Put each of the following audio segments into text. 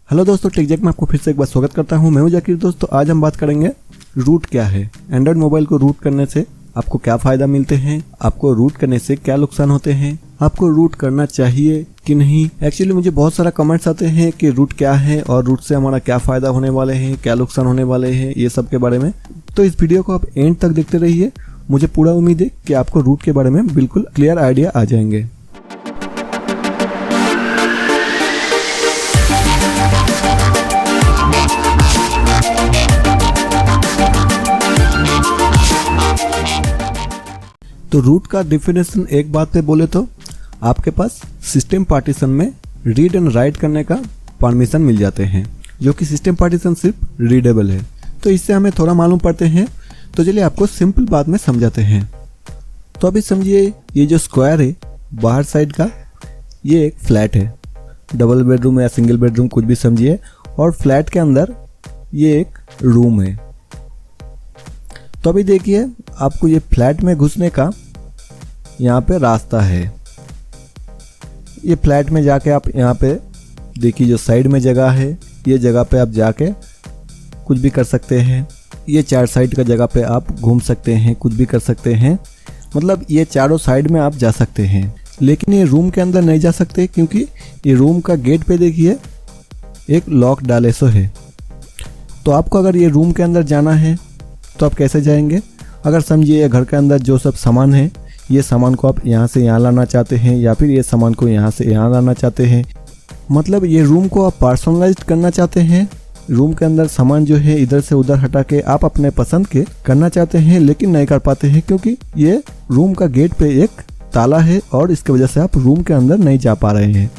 Hello दोस्तों, टेकजेक में आपको फिर से एक बार स्वागत करता हूं। मैं हूं जाकिर। दोस्तों आज हम बात करेंगे रूट क्या है। एंड्रॉइड मोबाइल को रूट करने से आपको क्या फ़ायदा मिलते हैं, आपको रूट करने से क्या नुकसान होते हैं, आपको रूट करना चाहिए कि नहीं। एक्चुअली मुझे बहुत सारा कमेंट्स आते हैं कि रूट क्या है और रूट से हमारा क्या फ़ायदा होने वाले हैं, क्या नुकसान होने वाले हैं, ये सब के बारे में। तो इस वीडियो को आप एंड तक देखते रहिए। मुझे पूरा उम्मीद है कि आपको रूट के बारे में बिल्कुल क्लियर आइडिया आ जाएंगे। तो रूट का डेफिनेशन एक बात पे बोले तो आपके पास सिस्टम पार्टीशन में रीड एंड राइट करने का परमिशन मिल जाते हैं, जो कि सिस्टम पार्टीशन सिर्फ रीडेबल है। तो इससे हमें थोड़ा मालूम पड़ते हैं। तो चलिए आपको सिंपल बात में समझाते हैं। तो अभी समझिए, ये जो स्क्वायर है बाहर साइड का, ये एक फ्लैट है। डबल बेडरूम या सिंगल बेडरूम कुछ भी समझिए। और फ्लैट के अंदर ये एक रूम है। तो अभी देखिए, आपको ये फ्लैट में घुसने का यहाँ पे रास्ता है। ये फ्लैट में जाके आप यहाँ पे देखिए, जो साइड में जगह है, ये जगह पे आप जाके कुछ भी कर सकते हैं। ये चार साइड का जगह पे आप घूम सकते हैं, कुछ भी कर सकते हैं। मतलब ये चारों साइड में आप जा सकते हैं। लेकिन ये रूम के अंदर नहीं जा सकते, क्योंकि ये रूम का गेट पे देखिए एक लॉक डाले सो है। तो आपको अगर ये रूम के अंदर जाना है तो आप कैसे जाएंगे। अगर समझिए घर के अंदर जो सब सामान है, ये सामान को आप यहाँ से यहाँ लाना चाहते हैं, या फिर ये सामान को यहाँ से यहाँ लाना चाहते हैं। मतलब ये रूम को आप पर्सनलाइज्ड करना चाहते हैं। रूम के अंदर सामान जो है इधर से उधर हटा के आप अपने पसंद के करना चाहते हैं, लेकिन नहीं कर पाते हैं, क्योंकि ये रूम का गेट पे एक ताला है और इसकी वजह से आप रूम के अंदर नहीं जा पा रहे हैं।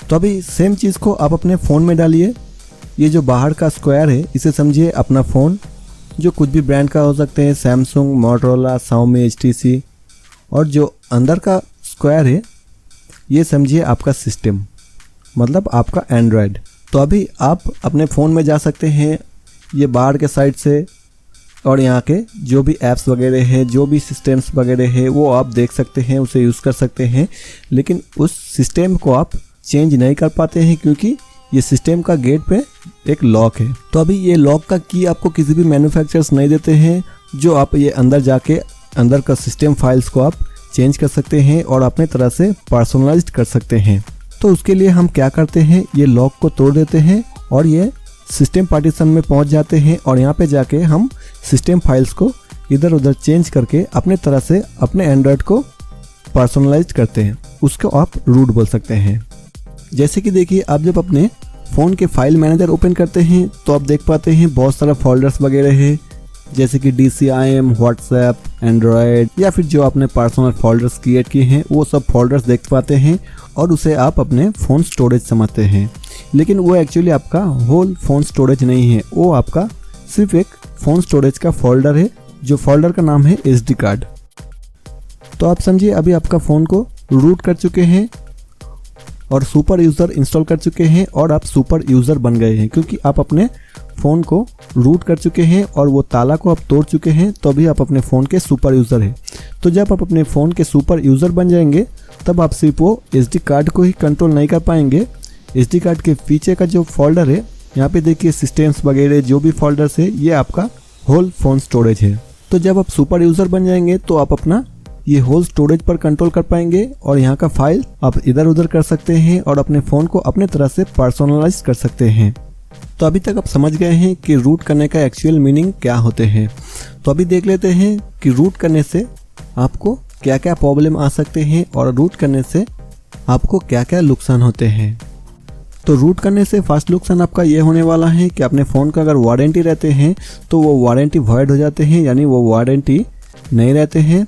तो अभी सेम चीज़ को आप अपने फ़ोन में डालिए। ये जो बाहर का स्क्वायर है, इसे समझिए अपना फ़ोन, जो कुछ भी ब्रांड का हो सकते हैं, सैमसंग, मोटोरोला, शाओमी, HTC। और जो अंदर का स्क्वायर है, ये समझिए आपका सिस्टम, मतलब आपका एंड्रॉयड। तो अभी आप अपने फ़ोन में जा सकते हैं ये बाहर के साइड से, और यहाँ के जो भी ऐप्स वगैरह है, जो भी सिस्टम्स वगैरह है, वो आप देख सकते हैं, उसे यूज़ कर सकते हैं। लेकिन उस सिस्टम को आप चेंज नहीं कर पाते हैं, क्योंकि ये सिस्टम का गेट पे एक लॉक है। तो अभी ये लॉक का की आपको किसी भी मैन्युफैक्चरर्स नहीं देते हैं, जो आप ये अंदर जाके अंदर का सिस्टम फाइल्स को आप चेंज कर सकते हैं और अपने तरह से पर्सनलाइज्ड कर सकते हैं। तो उसके लिए हम क्या करते हैं, ये लॉक को तोड़ देते हैं और ये सिस्टम पार्टीशन में पहुंच जाते हैं। और यहाँ पे जाके हम सिस्टम फाइल्स को इधर उधर चेंज करके अपने तरह से अपने एंड्रॉयड को पर्सनलाइज्ड करते हैं। उसको आप रूट बोल सकते हैं। जैसे कि देखिए, आप जब अपने फ़ोन के फाइल मैनेजर ओपन करते हैं तो आप देख पाते हैं बहुत सारा फोल्डर्स वगैरह है, जैसे कि DCIM, व्हाट्सएप, एंड्रॉयड, या फिर जो आपने पर्सनल फोल्डर्स क्रिएट किए हैं, वो सब फोल्डर्स देख पाते हैं और उसे आप अपने फ़ोन स्टोरेज समझते हैं। लेकिन वो एक्चुअली आपका होल फ़ोन स्टोरेज नहीं है, वो आपका सिर्फ एक फ़ोन स्टोरेज का फोल्डर है, जो फोल्डर का नाम है SD कार्ड। तो आप समझिए, अभी आपका फ़ोन को रूट कर चुके हैं और सुपर यूज़र इंस्टॉल कर चुके हैं, और आप सुपर यूज़र बन गए हैं, क्योंकि आप अपने फ़ोन को रूट कर चुके हैं और वो ताला को आप तोड़ चुके हैं। तो अभी आप अपने फ़ोन के सुपर यूज़र हैं। तो जब आप अपने फ़ोन के सुपर यूज़र बन जाएंगे, तब आप सिर्फ वो SD कार्ड को ही कंट्रोल नहीं कर पाएंगे। SD कार्ड के पीछे का जो फोल्डर है, यहाँ पे देखिए सिस्टम्स वगैरह जो भी फोल्डर्स है, ये आपका होल फ़ोन स्टोरेज है। तो जब आप सुपर यूज़र बन जाएंगे तो आप अपना ये होल स्टोरेज पर कंट्रोल कर पाएंगे, और यहाँ का फाइल आप इधर उधर कर सकते हैं और अपने फ़ोन को अपने तरह से पर्सनलाइज कर सकते हैं। तो अभी तक आप समझ गए हैं कि रूट करने का एक्चुअल मीनिंग क्या होते हैं। तो अभी देख लेते हैं कि रूट करने से आपको क्या क्या प्रॉब्लम आ सकते हैं और रूट करने से आपको क्या क्या नुकसान होते हैं। तो रूट करने से फर्स्ट नुकसान आपका ये होने वाला है कि अपने फ़ोन का अगर वारंटी रहते हैं तो वो वारंटी वॉइड हो जाते हैं, यानी वो वारंटी नहीं रहते हैं।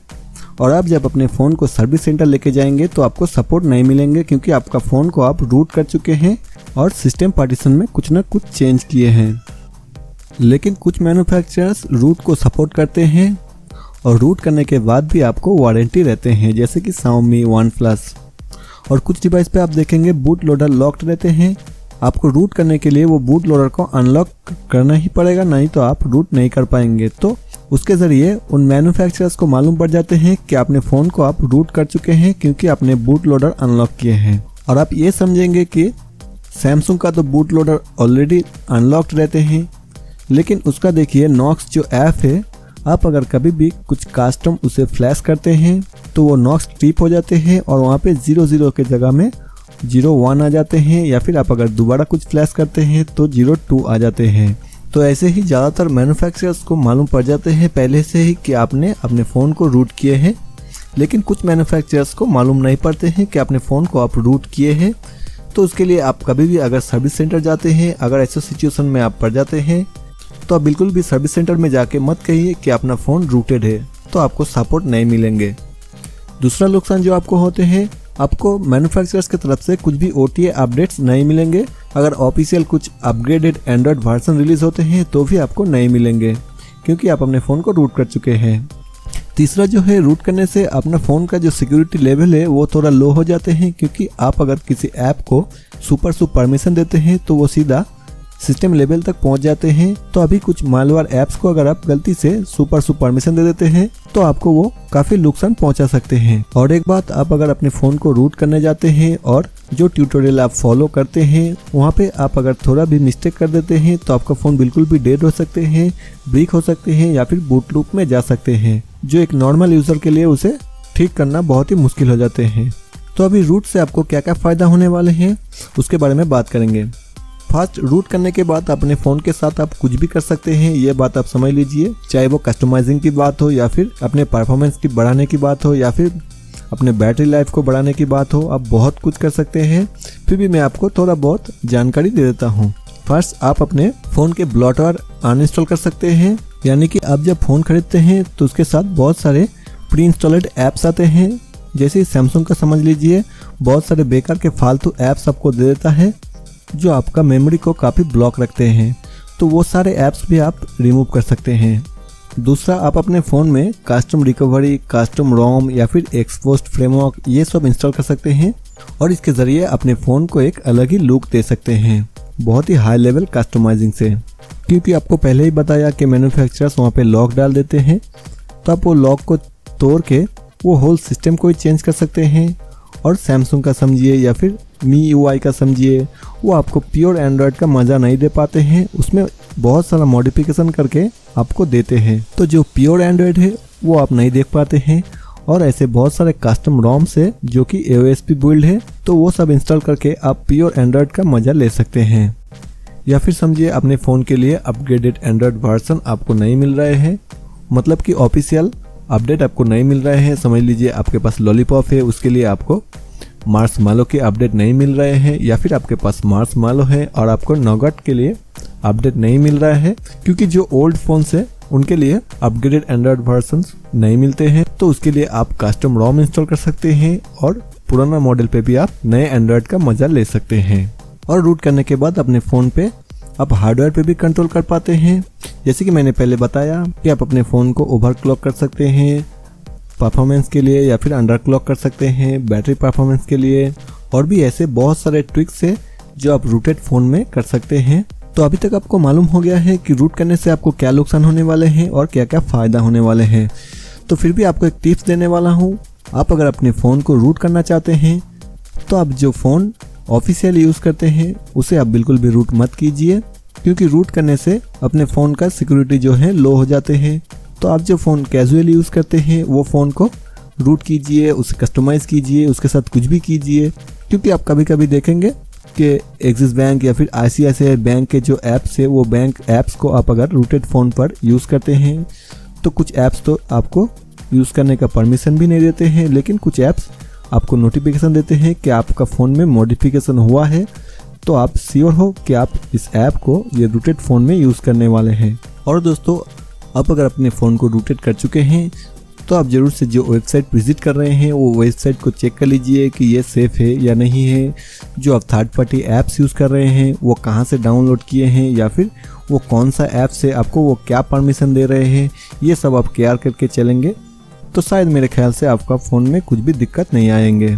और आप जब अपने फ़ोन को सर्विस सेंटर लेके जाएंगे तो आपको सपोर्ट नहीं मिलेंगे, क्योंकि आपका फ़ोन को आप रूट कर चुके हैं और सिस्टम पार्टीशन में कुछ ना कुछ चेंज किए हैं। लेकिन कुछ मैन्युफैक्चरर्स रूट को सपोर्ट करते हैं और रूट करने के बाद भी आपको वारंटी रहते हैं, जैसे कि Xiaomi, OnePlus। और कुछ डिवाइस पे आप देखेंगे बूट लोडर लॉक्ड रहते हैं। आपको रूट करने के लिए वो बूट लोडर को अनलॉक करना ही पड़ेगा, नहीं तो आप रूट नहीं कर पाएंगे। तो उसके ज़रिए उन मैन्युफैक्चरर्स को मालूम पड़ जाते हैं कि अपने फ़ोन को आप रूट कर चुके हैं, क्योंकि आपने बूट लोडर अनलॉक किए हैं। और आप ये समझेंगे कि सैमसंग का तो बूट लोडर ऑलरेडी अनलॉक्ड रहते हैं, लेकिन उसका देखिए नॉक्स जो ऐप है, आप अगर कभी भी कुछ कस्टम उसे फ्लैश करते हैं तो वो नॉक्स ट्रिप हो जाते हैं और वहाँ पे 00 के जगह में 01 आ जाते हैं, या फिर आप अगर दोबारा कुछ फ्लैश करते हैं तो 02 आ जाते हैं। तो ऐसे ही ज़्यादातर मैन्युफैक्चरर्स को मालूम पड़ जाते हैं पहले से ही कि आपने अपने फ़ोन को रूट किए हैं, लेकिन कुछ मैन्युफैक्चरर्स को मालूम नहीं पड़ते हैं कि अपने फ़ोन को आप रूट किए हैं। तो उसके लिए आप कभी भी अगर सर्विस सेंटर जाते हैं, अगर ऐसे सिचुएशन में आप पड़ जाते हैं, तो आप बिल्कुल भी सर्विस सेंटर में जाके मत कहिए कि अपना फ़ोन रूटेड है, तो आपको सपोर्ट नहीं मिलेंगे। दूसरा नुकसान जो आपको होते हैं, आपको मैन्युफैक्चरर्स की तरफ से कुछ भी OTA अपडेट्स नहीं मिलेंगे। अगर ऑफिशियल कुछ अपग्रेडेड एंड्रॉयड वर्जन रिलीज होते हैं तो भी आपको नहीं मिलेंगे, क्योंकि आप अपने फ़ोन को रूट कर चुके हैं। तीसरा जो है, रूट करने से अपना फ़ोन का जो सिक्योरिटी लेवल है वो थोड़ा लो हो जाते हैं, क्योंकि आप अगर किसी ऐप को सुपर परमिशन देते हैं तो वो सीधा सिस्टम लेवल तक पहुंच जाते हैं। तो अभी कुछ मालवार ऐप्स को अगर आप गलती से सुपर परमिशन दे देते हैं तो आपको वो काफ़ी नुकसान पहुंचा सकते हैं। और एक बात, आप अगर अपने फ़ोन को रूट करने जाते हैं और जो ट्यूटोरियल आप फॉलो करते हैं वहाँ पे आप अगर थोड़ा भी मिस्टेक कर देते हैं तो आपका फ़ोन बिल्कुल भी डेड हो सकते हैं, ब्रेक हो सकते हैं, या फिर बूट लूप में जा सकते हैं, जो एक नॉर्मल यूज़र के लिए उसे ठीक करना बहुत ही मुश्किल हो जाते हैं। तो अभी रूट से आपको क्या क्या फ़ायदा होने वाले हैं उसके बारे में बात करेंगे। फर्स्ट, रूट करने के बाद अपने फ़ोन के साथ आप कुछ भी कर सकते हैं, ये बात आप समझ लीजिए। चाहे वो कस्टमाइजिंग की बात हो, या फिर अपने परफॉर्मेंस की बढ़ाने की बात हो, या फिर अपने बैटरी लाइफ को बढ़ाने की बात हो, आप बहुत कुछ कर सकते हैं। फिर भी मैं आपको थोड़ा बहुत जानकारी दे देता हूँ। फर्स्ट, आप अपने फ़ोन के ब्लॉटवेयर अनइंस्टॉल कर सकते हैं, यानी कि आप जब फ़ोन खरीदते हैं तो उसके साथ बहुत सारे प्री इंस्टॉलेड ऐप्स आते हैं। जैसे सैमसंग का समझ लीजिए, बहुत सारे बेकार के फालतू ऐप्स आपको दे देता है जो आपका मेमोरी को काफ़ी ब्लॉक रखते हैं, तो वो सारे ऐप्स भी आप रिमूव कर सकते हैं। दूसरा, आप अपने फ़ोन में कस्टम रिकवरी, कस्टम रोम या फिर एक्सपोस्ट फ्रेमवर्क ये सब इंस्टॉल कर सकते हैं, और इसके ज़रिए अपने फ़ोन को एक अलग ही लुक दे सकते हैं, बहुत ही हाई लेवल कस्टमाइजिंग से। क्योंकि आपको पहले ही बताया कि मैन्युफैक्चरर्स वहाँ पे लॉक डाल देते हैं, तो आप वो लॉक को तोड़ के वो होल सिस्टम को ही चेंज कर सकते हैं। और सैमसंग का समझिए या फिर MIUI का समझिए, वो आपको प्योर एंड्रॉयड का मज़ा नहीं दे पाते हैं, उसमें बहुत सारा मॉडिफिकेशन करके आपको देते हैं। तो जो प्योर एंड्रॉयड है वो आप नहीं देख पाते हैं, और ऐसे बहुत सारे कस्टम रोम्स है जो कि AOSP बिल्ड है, तो वो सब इंस्टॉल करके आप प्योर एंड्रॉयड का मज़ा ले सकते हैं। या फिर समझिए अपने फ़ोन के लिए अपग्रेडेड एंड्रॉयड वर्जन आपको नहीं मिल रहे हैं, मतलब कि ऑफिशियल अपडेट आपको नहीं मिल रहे हैं। समझ लीजिए आपके पास लॉलीपॉप है, उसके लिए आपको मार्शमैलो के अपडेट नहीं मिल रहे हैं, या फिर आपके पास मार्शमैलो है और आपको नॉगट के लिए अपडेट नहीं मिल रहा है, क्योंकि जो ओल्ड फ़ोन्स है उनके लिए अपग्रेडेड एंड्रॉयड वर्जन्स नहीं मिलते हैं। तो उसके लिए आप कस्टम रोम इंस्टॉल कर सकते हैं, और पुराना मॉडल पे भी आप नए एंड्रॉयड का मज़ा ले सकते हैं। और रूट करने के बाद अपने फ़ोन पे आप हार्डवेयर पे भी कंट्रोल कर पाते हैं। जैसे कि मैंने पहले बताया कि आप अपने फ़ोन को ओवरक्लॉक कर सकते हैं परफॉर्मेंस के लिए, या फिर अंडरक्लॉक कर सकते हैं बैटरी परफॉर्मेंस के लिए, और भी ऐसे बहुत सारे ट्रिक्स है जो आप रूटेड फ़ोन में कर सकते हैं। तो अभी तक आपको मालूम हो गया है कि रूट करने से आपको क्या नुकसान होने वाले हैं और क्या क्या फ़ायदा होने वाले हैं। तो फिर भी आपको एक टिप्स देने वाला हूँ। आप अगर अपने फ़ोन को रूट करना चाहते हैं तो आप जो फ़ोन ऑफिशियल यूज़ करते हैं उसे आप बिल्कुल भी रूट मत कीजिए, क्योंकि रूट करने से अपने फ़ोन का सिक्योरिटी जो है लो हो जाते हैं। तो आप जो फ़ोन कैजुअल यूज़ करते हैं वो फ़ोन को रूट कीजिए, उसे कस्टमाइज़ कीजिए, उसके साथ कुछ भी कीजिए। क्योंकि आप कभी कभी देखेंगे कि एक्सिस बैंक या फिर ICICI बैंक के जो ऐप्स है, वो बैंक ऐप्स को आप अगर रूटेड फ़ोन पर यूज़ करते हैं तो कुछ ऐप्स तो आपको यूज़ करने का परमिशन भी नहीं देते हैं, लेकिन कुछ ऐप्स आपको नोटिफिकेशन देते हैं कि आपका फ़ोन में मॉडिफिकेशन हुआ है, तो आप श्योर हो कि आप इस ऐप को ये रूटेड फ़ोन में यूज़ करने वाले हैं। और दोस्तों, आप अगर अपने फ़ोन को रूटेड कर चुके हैं तो आप ज़रूर से जो वेबसाइट विज़िट कर रहे हैं वो वेबसाइट को चेक कर लीजिए कि ये सेफ़ है या नहीं है। जो आप थर्ड पार्टी ऐप्स यूज़ कर रहे हैं वो कहाँ से डाउनलोड किए हैं, या फिर वो कौन सा ऐप से आपको वो क्या परमिशन दे रहे हैं, ये सब आप केयर करके चलेंगे तो शायद मेरे ख्याल से आपका फ़ोन में कुछ भी दिक्कत नहीं आएंगे।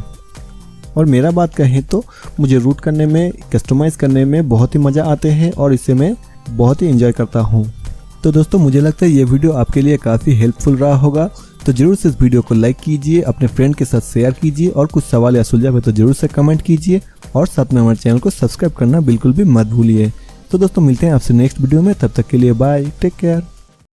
और मेरा बात कहें तो मुझे रूट करने में, कस्टमाइज़ करने में बहुत ही मज़ा आते हैं और इसे मैं बहुत ही एंजॉय करता हूँ। तो दोस्तों, मुझे लगता है ये वीडियो आपके लिए काफ़ी हेल्पफुल रहा होगा, तो जरूर से इस वीडियो को लाइक कीजिए, अपने फ्रेंड के साथ शेयर कीजिए और कुछ सवाल या सुझाव है तो जरूर से कमेंट कीजिए और साथ में हमारे चैनल को सब्सक्राइब करना बिल्कुल भी मत भूलिए। तो दोस्तों मिलते हैं आपसे नेक्स्ट वीडियो में, तब तक के लिए बाय, टेक केयर।